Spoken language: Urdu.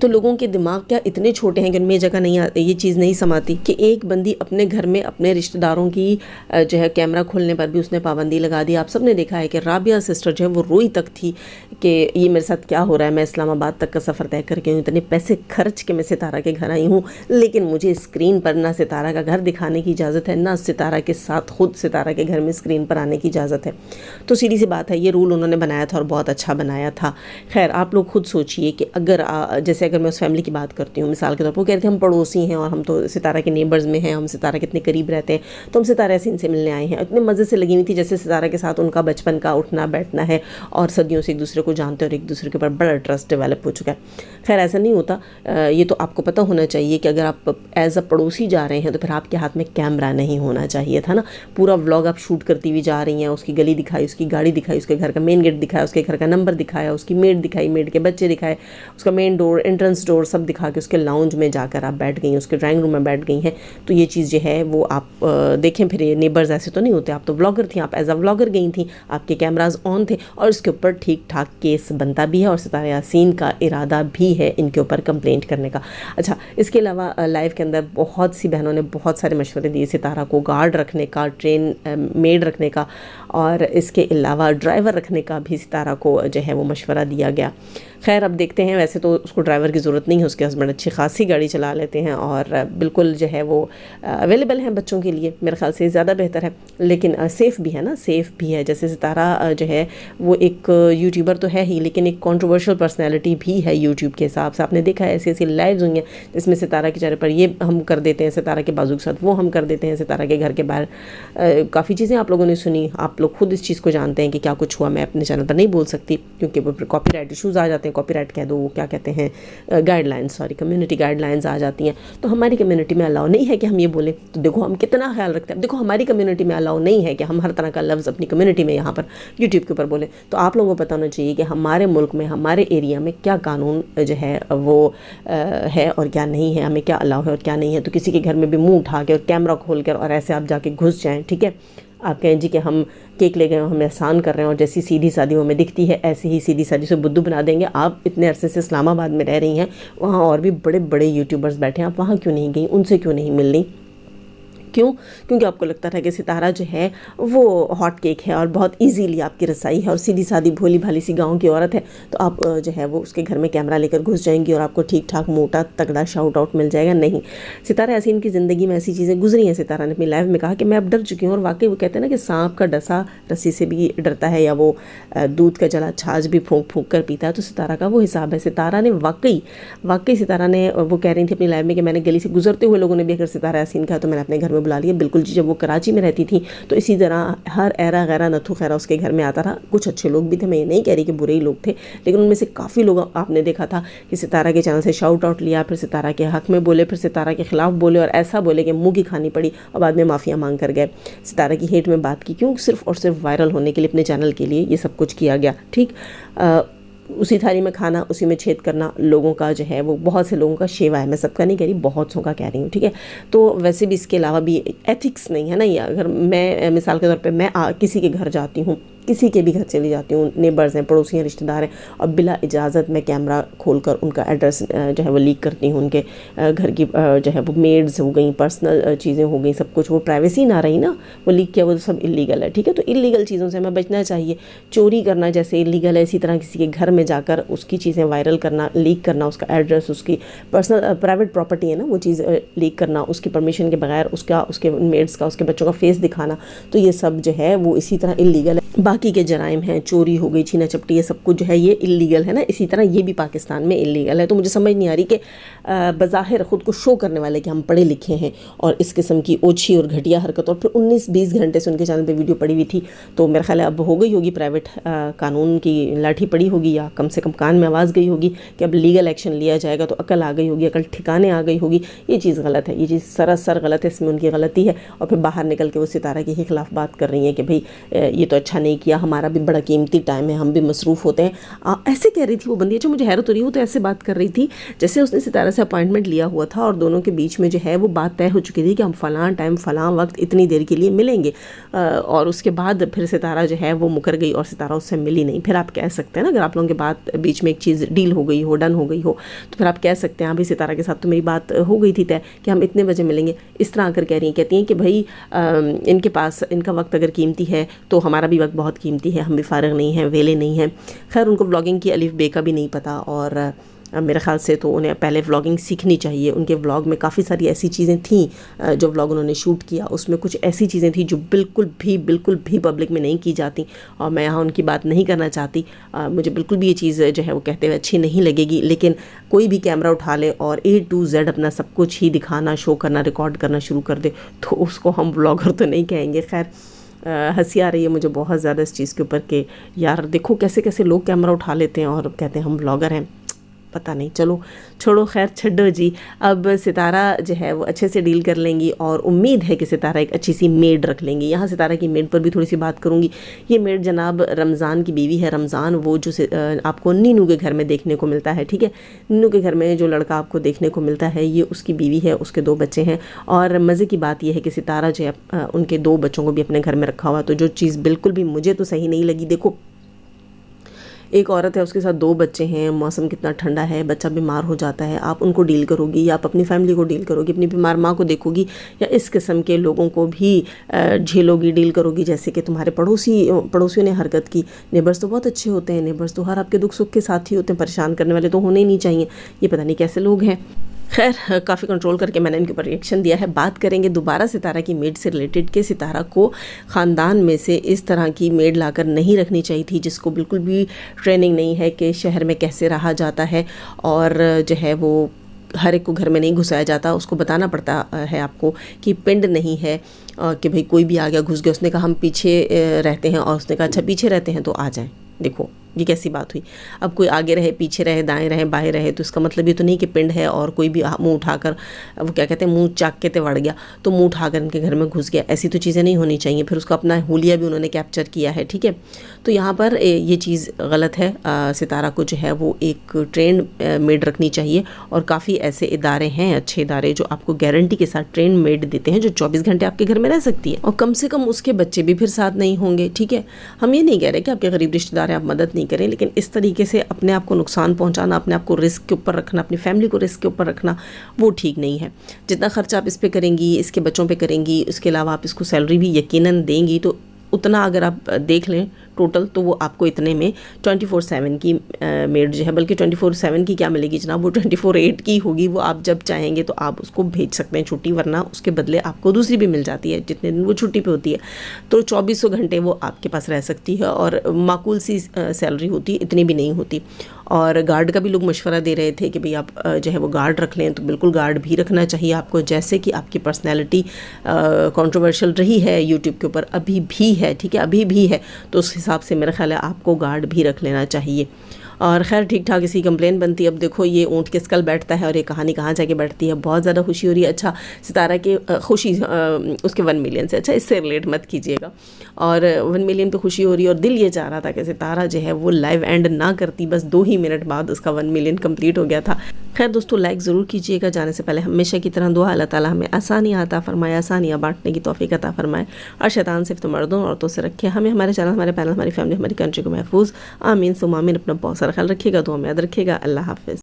تو لوگوں کے دماغ کیا اتنے چھوٹے ہیں کہ ان میں جگہ نہیں آتی، یہ چیز نہیں سماتی کہ ایک بندی اپنے گھر میں اپنے رشتہ داروں کی جو ہے کیمرہ کھولنے پر بھی اس نے پابندی لگا دی۔ آپ سب نے دیکھا ہے کہ رابعہ سسٹر جو ہے وہ روئی تک تھی کہ یہ میرے ساتھ کیا ہو رہا ہے، میں اسلام آباد تک کا سفر طے کر کے ہوں، اتنے پیسے خرچ کے میں ستارہ کے گھر آئی ہوں، لیکن مجھے اسکرین پر نہ ستارہ کا گھر دکھانے کی اجازت ہے، نہ ستارہ کے ساتھ خود ستارہ کے گھر میں اسکرین پر آنے کی اجازت ہے۔ تو سیدھی سی بات ہے، یہ رول انہوں نے بنایا تھا اور بہت اچھا بنایا تھا۔ خیر آپ لوگ خود سوچئے کہ جیسے اگر میں اس فیملی کی بات کرتی ہوں، مثال کے طور پر وہ کہہ رہے تھے ہم پڑوسی ہیں اور ہم تو ستارہ کے نیبرز میں ہیں، ہم ستارہ کے اتنے قریب رہتے ہیں، تو ہم ستارہ یاسین سے ملنے آئے ہیں، اتنے مزے سے لگی ہوئی تھی جیسے ستارہ کے ساتھ ان کا بچپن کا اٹھنا بیٹھنا ہے اور صدیوں سے ایک دوسرے کو جانتے اور ایک دوسرے کے اوپر بڑا ٹرسٹ ڈیولپ ہو چکا ہے۔ خیر ایسا نہیں ہوتا، یہ تو آپ کو پتہ ہونا چاہیے کہ اگر آپ ایز اے پڑوسی جا رہے ہیں تو پھر آپ کے ہاتھ میں کیمرہ نہیں ہونا چاہیے تھا نا، پورا ولاگ آپ شوٹ کرتی ہوئی جا رہی ہیں، اس کی گلی دکھائی، اس کی گاڑی دکھائی، اس کے گھر کا مین گیٹ دکھایا، اس کے گھر کا نمبر دکھایا، اس کی میڈ دکھائی، میڈ کے بچے دکھائے، اس کا مین ڈور، انٹرنس ڈور سب دکھا کے اس کے لاؤنج میں جا کر آپ بیٹھ گئی ہیں، اس کے ڈرائنگ روم میں بیٹھ گئی ہیں۔ تو یہ چیز جو ہے وہ آپ دیکھیں، پھر یہ نیبرز ایسے تو نہیں ہوتے، آپ تو ولاگر تھیں، آپ ایز اے ولاگر گئی تھیں، آپ کے کیمراز آن تھے اور اس کے اوپر ٹھیک ٹھاک کیس بنتا بھی ہے اور ستارہ یاسین کا ارادہ بھی ہے ان کے اوپر کمپلینٹ کرنے کا۔ اچھا اس کے علاوہ لائف کے اندر بہت سی بہنوں نے بہت سارے مشورے دیے، ستارہ کو گارڈ رکھنے کا، ٹرین میڈ رکھنے کا، اور اس کے علاوہ ڈرائیور رکھنے کا بھی ستارہ کو جو ہے وہ مشورہ دیا گیا۔ خیر اب دیکھتے ہیں، ویسے تو اس کو ڈرائیور کی ضرورت نہیں ہے، اس کے ہسبینڈ اچھی خاصی گاڑی چلا لیتے ہیں اور بالکل جو ہے وہ اویلیبل ہیں بچوں کے لیے، میرے خیال سے زیادہ بہتر ہے، لیکن سیف بھی ہے نا، سیف بھی ہے۔ جیسے ستارہ جو ہے وہ ایک یوٹیوبر تو ہے ہی، لیکن ایک کنٹروورشل پرسنالٹی بھی ہے یوٹیوب کے حساب سے۔ آپ نے دیکھا ہے ایسی ایسی لائیوز ہوئی ہیں جس میں ستارہ کے چہرے پر یہ ہم کر دیتے ہیں، ستارہ کے بازو کے ساتھ وہ ہم کر دیتے ہیں، ستارہ کے گھر کے باہر کافی چیزیں آپ لوگوں نے سنی، آپ لوگ خود اس چیز کو جانتے ہیں کہ کیا کچھ ہوا۔ میں اپنے چینل پر نہیں بول سکتی کیونکہ وہ پھر کاپی رائٹ ایشوز آ جاتے ہیں، کاپی رائٹ کہہ دو، وہ کیا کہتے ہیں، guidelines, community guidelines آ جاتی ہیں۔ تو ہماری کمیونٹی میں الاؤ نہیں ہے کہ ہم یہ بولیں، تو دیکھو ہم کتنا خیال رکھتے ہیں۔ دیکھو ہماری کمیونٹی میں الاؤ نہیں ہے کہ ہم ہر طرح کا لفظ اپنی کمیونٹی میں یہاں پر یوٹیوب کے اوپر بولیں، تو آپ لوگوں کو پتہ ہونا چاہیے کہ ہمارے ملک میں، ہمارے ایریا میں کیا قانون جو ہے وہ ہے اور کیا نہیں ہے، ہمیں کیا الاؤ ہے اور کیا نہیں ہے۔ تو کسی کے گھر میں بھی منہ اٹھا کے اور کیمرہ کھول کر اور ایسے آپ جا کے گھس جائیں، ٹھیک ہے، آپ کہیں جی کہ ہم کیک لے گئے ہمیں احسان کر رہے ہیں اور جیسی سیدھی سادی ہمیں دکھتی ہے ایسی ہی سیدھی سادی سے بدھو بنا دیں گے۔ آپ اتنے عرصے سے اسلام آباد میں رہ رہی ہیں، وہاں اور بھی بڑے بڑے یوٹیوبرز بیٹھے ہیں، آپ وہاں کیوں نہیں گئیں، ان سے کیوں نہیں ملنی؟ کیونکہ آپ کو لگتا تھا کہ ستارہ جو ہے وہ ہاٹ کیک ہے اور بہت ایزیلی آپ کی رسائی ہے اور سیدھی سادی بھولی بھالی سی گاؤں کی عورت ہے، تو آپ جو ہے وہ اس کے گھر میں کیمرہ لے کر گھس جائیں گی اور آپ کو ٹھیک ٹھاک موٹا تگڑا شاؤٹ آؤٹ مل جائے گا۔ نہیں، ستارہ یاسین کی زندگی میں ایسی چیزیں گزری ہیں۔ ستارہ نے اپنی لائف میں کہا کہ میں اب ڈر چکی ہوں، اور واقعی وہ کہتے ہیں نا کہ سانپ کا ڈسا رسی سے بھی ڈرتا ہے، یا وہ دودھ کا جلا چھاچھ بھی پھونک پھونک کر پیتا ہے، تو ستارہ کا وہ حساب ہے۔ ستارہ نے واقعی ستارہ نے، وہ کہہ رہی تھی اپنی لائف میں کہ میں نے گلی سے گزرتے ہوئے لوگوں نے بھی اگر ستارہ یاسین کہا تو میں نے اپنے گھر میں بلا لیا۔ بالکل جی، جب وہ کراچی میں رہتی تھی تو اسی طرح ہر ایرا غیرہ نتھو خیرہ اس کے گھر میں آتا رہا۔ کچھ اچھے لوگ بھی تھے، میں یہ نہیں کہہ رہی کہ برے ہی لوگ تھے، لیکن ان میں سے کافی لوگ آپ نے دیکھا تھا کہ ستارہ کے چینل سے شاؤٹ آؤٹ لیا، پھر ستارہ کے حق میں بولے، پھر ستارہ کے خلاف بولے، اور ایسا بولے کہ منہ کی کھانی پڑی اور بعد میں معافیاں مانگ کر گئے۔ ستارہ کی ہیٹ میں بات کی، کیوں؟ صرف اور صرف وائرل ہونے کے لیے، اپنے چینل کے لیے یہ سب کچھ کیا گیا، ٹھیک۔ اسی تھالی میں کھانا، اسی میں چھید کرنا، لوگوں کا جو ہے وہ بہت سے لوگوں کا شیوا ہے، میں سب کا نہیں کہہ رہی، بہت سوں کا کہہ رہی ہوں، ٹھیک ہے۔ تو ویسے بھی اس کے علاوہ بھی ایتھکس نہیں ہے نا، یہ اگر میں مثال کے طور پہ میں کسی کے گھر جاتی ہوں، کسی کے بھی گھر چلی جاتی ہوں، نیبرز ہیں، پڑوسی ہیں، رشتہ دار ہیں، اور بلا اجازت میں کیمرہ کھول کر ان کا ایڈریس جو ہے وہ لیک کرتی ہوں، ان کے گھر کی جو ہے وہ میڈز ہو گئیں، پرسنل چیزیں ہو گئیں، سب کچھ، وہ پرائیویسی نہ رہی نا، وہ لیک کیا، وہ سب اللیگل ہے، ٹھیک ہے۔ تو اللیگل چیزوں سے ہمیں بچنا چاہیے۔ چوری کرنا جیسے اللیگل ہے، اسی طرح کسی کے گھر میں جا کر اس کی چیزیں وائرل کرنا، لیک کرنا، اس کا ایڈریس، اس کی پرسنل پرائیویٹ پراپرٹی ہے نا، وہ چیز لیک کرنا اس کی پرمیشن کے بغیر، اس کے میڈز کا، اس کے بچوں کا فیس دکھانا، تو یہ سب جو ہے وہ اسی طرح اللیگل ہے۔ باقی کے جرائم ہیں، چوری ہو گئی، چھینا چپٹی، یہ سب کچھ جو ہے یہ اللیگل ہے نا، اسی طرح یہ بھی پاکستان میں اللیگل ہے۔ تو مجھے سمجھ نہیں آ رہی کہ بظاہر خود کو شو کرنے والے کہ ہم پڑھے لکھے ہیں اور اس قسم کی اوچھی اور گھٹیا حرکت، اور پھر 19-20 گھنٹے سے ان کے چینل پہ ویڈیو پڑی ہوئی تھی، تو میرا خیال ہے اب ہو گئی ہوگی پرائیویٹ قانون کی لاٹھی پڑی ہوگی، یا کم سے کم کان میں آواز گئی ہوگی کہ اب لیگل ایکشن لیا جائے گا، تو عقل آ گئی ہوگی، عقل ٹھکانے آ گئی ہوگی۔ یہ چیز غلط ہے، یہ چیز سراسر غلط ہے، اس میں ان کی غلطی ہے، اور پھر باہر نکل کے وہ ستارہ کے ہی خلاف بات کر رہی ہیں کہ بھئی یہ تو اچھا نہیں کیا, ہمارا بھی بڑا قیمتی ٹائم ہے, ہم بھی مصروف ہوتے ہیں. ایسے کہہ رہی تھی وہ بندی. اچھا مجھے حیرت ہو رہی ہے, وہ تو ایسے بات کر رہی تھی جیسے اس نے ستارہ سے اپوائنٹمنٹ لیا ہوا تھا اور دونوں کے بیچ میں جو ہے وہ بات طے ہو چکی تھی کہ ہم فلاں ٹائم فلاں وقت اتنی دیر کے لیے ملیں گے, اور اس کے بعد پھر ستارہ جو ہے وہ مکر گئی اور ستارہ اس سے ملی نہیں. پھر آپ کہہ سکتے ہیں نا, اگر آپ لوگوں کے بات بیچ میں ایک چیز ڈیل ہو گئی ہو, ڈن ہو گئی ہو, تو پھر آپ کہہ سکتے ہیں ہاں بھائی ستارہ کے ساتھ تو میری بات ہو گئی تھی طے کہ ہم اتنے بجے ملیں گے. اس طرح کر کہہ رہی ہیں, کہتی ہیں کہ بھائی ان کے پاس ان کا وقت اگر قیمتی ہے تو ہمارا بھی وقت بہت قیمتی ہے, ہم بھی فارغ نہیں ہیں, ویلے نہیں ہیں. خیر ان کو ولاگنگ کی الف بے کا بھی نہیں پتہ, اور میرے خیال سے تو انہیں پہلے ولاگنگ سیکھنی چاہیے. ان کے ولاگ میں کافی ساری ایسی چیزیں تھیں جو ولاگ انہوں نے شوٹ کیا, اس میں کچھ ایسی چیزیں تھیں جو بالکل بھی پبلک میں نہیں کی جاتی, اور میں یہاں ان کی بات نہیں کرنا چاہتی. مجھے بالکل بھی یہ چیز جو ہے وہ کہتے ہوئے اچھی نہیں لگے گی, لیکن کوئی بھی کیمرہ اٹھا لے اور A to Z اپنا سب کچھ ہی دکھانا, شو کرنا, ریکارڈ کرنا شروع کر دے تو اس کو ہم ولاگر تو نہیں کہیں گے. خیر ہنسی آ رہی ہے مجھے بہت زیادہ اس چیز کے اوپر کہ یار دیکھو کیسے کیسے لوگ کیمرہ اٹھا لیتے ہیں اور کہتے ہیں ہم ولاگر ہیں. پتہ نہیں, چلو چھوڑو, خیر چھڈو جی. اب ستارہ جو ہے وہ اچھے سے ڈیل کر لیں گی, اور امید ہے کہ ستارہ ایک اچھی سی میڈ رکھ لیں گی. یہاں ستارہ کی میڈ پر بھی تھوڑی سی بات کروں گی. یہ میڈ جناب رمضان کی بیوی ہے. رمضان وہ جو آپ کو نینو کے گھر میں دیکھنے کو ملتا ہے, ٹھیک ہے, نینو کے گھر میں جو لڑکا آپ کو دیکھنے کو ملتا ہے یہ اس کی بیوی ہے, اس کے 2 بچے ہیں. اور مزے کی بات یہ ہے کہ ستارہ جو ہے ان کے 2 بچوں کو بھی اپنے گھر میں رکھا ہوا. تو جو چیز بالکل بھی مجھے تو صحیح نہیں لگی, دیکھو ایک عورت ہے, اس کے ساتھ 2 بچے ہیں, موسم کتنا ٹھنڈا ہے, بچہ بیمار ہو جاتا ہے, آپ ان کو ڈیل کرو گی یا آپ اپنی فیملی کو ڈیل کرو گی, اپنی بیمار ماں کو دیکھو گی, یا اس قسم کے لوگوں کو بھی جھیلو گی, ڈیل کرو گی جیسے کہ تمہارے پڑوسیوں نے حرکت کی. نیبرز تو بہت اچھے ہوتے ہیں, نیبرز تو ہر آپ کے دکھ سکھ کے ساتھ ہی ہوتے ہیں, پریشان کرنے والے تو ہونے ہی نہیں چاہیے. یہ پتہ نہیں کیسے لوگ ہیں. خیر کافی کنٹرول کر کے میں نے ان کے اوپر ریئیکشن دیا ہے. بات کریں گے دوبارہ ستارہ کی میڈ سے ریلیٹڈ کہ ستارہ کو خاندان میں سے اس طرح کی میڈ لا کر نہیں رکھنی چاہیے تھی جس کو بالکل بھی ٹریننگ نہیں ہے کہ شہر میں کیسے رہا جاتا ہے, اور جو ہے وہ ہر ایک کو گھر میں نہیں گھسایا جاتا. اس کو بتانا پڑتا ہے آپ کو کہ پنڈ نہیں ہے کہ بھئی کوئی بھی آ گیا گھس گیا. اس نے کہا ہم پیچھے رہتے ہیں, اور اس نے کہا اچھا پیچھے رہتے ہیں تو آ جائیں. دیکھو یہ کیسی بات ہوئی. اب کوئی آگے رہے, پیچھے رہے, دائیں رہے, بائیں رہے, تو اس کا مطلب یہ تو نہیں کہ پنڈ ہے اور کوئی بھی منہ اٹھا کر, وہ کیا کہتے ہیں, منہ چاک کے تے وڑ گیا تو منہ اٹھا کر ان کے گھر میں گھس گیا. ایسی تو چیزیں نہیں ہونی چاہیے. پھر اس کا اپنا حلیہ بھی انہوں نے کیپچر کیا ہے, ٹھیک ہے. تو یہاں پر یہ چیز غلط ہے. ستارہ کو جو ہے وہ ایک ٹرینڈ میڈ رکھنی چاہیے, اور کافی ایسے ادارے ہیں, اچھے ادارے, جو آپ کو گارنٹی کے ساتھ ٹرینڈ میڈ دیتے ہیں جو 24 گھنٹے آپ کے گھر میں رہ سکتی ہے, اور کم سے کم اس کے بچے بھی پھر ساتھ نہیں ہوں گے, ٹھیک ہے. ہم یہ نہیں کہہ رہے کہ آپ کے غریب رشتہ دار ہیں آپ مدد نہیں کریں, لیکن اس طریقے سے اپنے آپ کو نقصان پہنچانا, اپنے آپ کو رسک کے اوپر رکھنا, اپنی فیملی کو رسک کے اوپر رکھنا, وہ ٹھیک نہیں ہے. جتنا خرچہ آپ اس پہ کریں گی, اس کے بچوں پہ کریں گی, اس کے علاوہ آپ اس کو سیلری بھی یقیناً دیں گی, تو اتنا اگر آپ دیکھ لیں ٹوٹل تو وہ آپ کو اتنے میں 24/7 کی میڈ جو ہے, بلکہ 24/7 کی کیا ملے گی جناب, وہ 24/8 کی ہوگی. وہ آپ جب چاہیں گے تو آپ اس کو بھیج سکتے ہیں چھٹی, ورنہ اس کے بدلے آپ کو دوسری بھی مل جاتی ہے جتنے دن وہ چھٹی پہ ہوتی ہے. تو 2400 گھنٹے وہ آپ کے پاس رہ سکتی ہے, اور معقول سی سیلری ہوتی, اتنی بھی نہیں ہوتی. اور گارڈ کا بھی لوگ مشورہ دے رہے تھے کہ بھئی آپ جو ہے وہ گارڈ رکھ لیں, تو بالکل گارڈ بھی رکھنا چاہیے آپ کو, جیسے کہ آپ کی پرسنالٹی کنٹروورشل رہی ہے یوٹیوب کے اوپر, ابھی بھی ہے, ٹھیک ہے, ابھی بھی ہے. تو اس حساب سے میرا خیال ہے آپ کو گارڈ بھی رکھ لینا چاہیے. اور خیر ٹھیک ٹھاک اس کی کمپلین بنتی ہے. اب دیکھو یہ اونٹ کس کل بیٹھتا ہے اور یہ کہانی کہاں جا کے بیٹھتی ہے. بہت زیادہ خوشی ہو رہی ہے. اچھا ستارہ کی خوشی اس کے 1 ملین سے, اچھا اس سے ریلیٹ مت کیجیے گا. اور 1 ملین پہ خوشی ہو رہی ہے, اور دل یہ چاہ رہا تھا کہ ستارہ جو ہے وہ لائیو اینڈ نہ کرتی, بس 2 ہی منٹ بعد اس کا 1 ملین کمپلیٹ ہو گیا تھا. خیر دوستو لائک ضرور کیجیے گا. جانے سے پہلے ہمیشہ کی طرح دعا, اللہ تعالیٰ ہمیں آسانیاں عطا فرمائے, آسانیاں بانٹنے کی توفیق عطا فرمائے, اور شیطان صرف مردوں اور عورتوں سے رکھے. ہمیں, ہمارے چینل, ہمارے پینل, ہماری فیملی, ہماری کنٹری کو محفوظ. آمین ثم آمین. اپنا بہت سارا خیال رکھیے گا, دعا میں یاد رکھیے گا. اللہ حافظ.